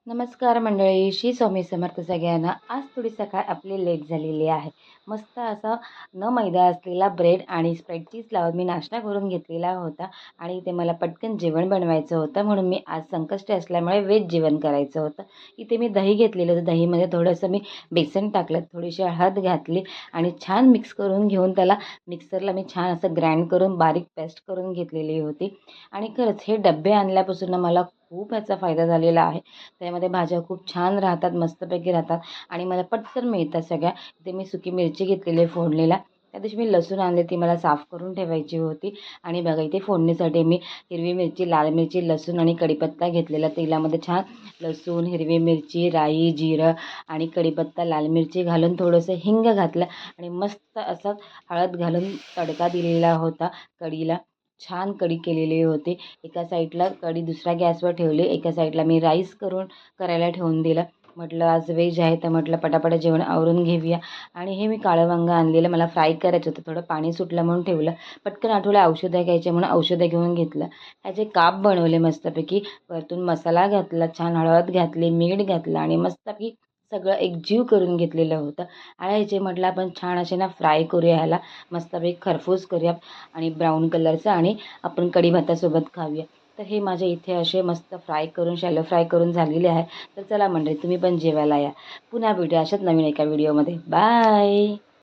नमस्कार मंडळी, श्री स्वामी समर्थ सगळ्यांना. आज थोडी सकाळ आपली लेट झालेली आहे. मस्त असा न मैदा असलेला ब्रेड आणि स्प्रेड चीज लावून मी नाश्ता करून घेतलेला होता आणि इथे मला पटकन जेवण बनवायचं होतं, म्हणून मी आज संकष्टी असल्यामुळे व्हेज जेवण करायचं होतं. इथे मी दही घेतलेलं होतं. दहीमध्ये थोडंसं मी बेसन टाकलं, थोडीशी हळद घातली आणि छान मिक्स करून घेऊन त्याला मिक्सरला मी छान असं ग्राइंड करून बारीक पेस्ट करून घेतलेली होती. आणि खरंच हे डबे आणल्यापासून मला खूप ह्याचा फायदा झालेला आहे. त्यामध्ये भाज्या खूप छान राहतात, मस्तपैकी राहतात आणि मला पटकन मिळतात सगळ्या. इथे मी सुकी मिरची घेतलेली आहे फोडणीला. त्या दिवशी मी लसूण आणले, ती मला साफ करून ठेवायची होती. आणि बघा इथे फोडणीसाठी मी हिरवी मिरची, लाल मिरची, लसूण आणि कढीपत्ता घेतलेला. तेलामध्ये छान लसूण, हिरवी मिरची, राई, जिरं आणि कढीपत्ता, लाल मिरची घालून थोडंसं हिंग घातलं आणि मस्त असा हळद घालून तडका दिलेला होता कढीला. छान कढी केलेली होती. एका साईडला कढी दुसऱ्या गॅसवर ठेवली, एका साईडला मी राईस करायला ठेवून दिलं. म्हटलं आज व्हेज आहे तर म्हटलं पटापट जेवण आवरून घेऊया. आणि हे मी काळं वांगं आणलेलं, मला फ्राय करायचं होतं, थोडं पाणी सुटलं म्हणून ठेवलं. पटकन आठवलं औषधं घ्यायचे म्हणून औषधं घेऊन घेतलं. ह्याचे काप बनवले मस्तपैकी. वरतून मसाला घातला, छान हळद घातली, मीठ घातलं आणि मस्तपैकी सगळं एकजीव करून घेतलेलं होतं. आणि ह्याचे म्हटलं आपण छान असे ना फ्राय करूया, ह्याला मस्तपैकी खरपूस करूया आणि ब्राऊन कलरचं, आणि आपण कढी भातासोबत खाऊया. तर हे माझ्या इथे असे मस्त फ्राय करून, शॅलो फ्राय करून झालेले आहे. तर चला मंडळी, तुम्ही पण जेवायला या. पुन्हा भेटूया अशाच नवीन एका व्हिडिओमध्ये. बाय.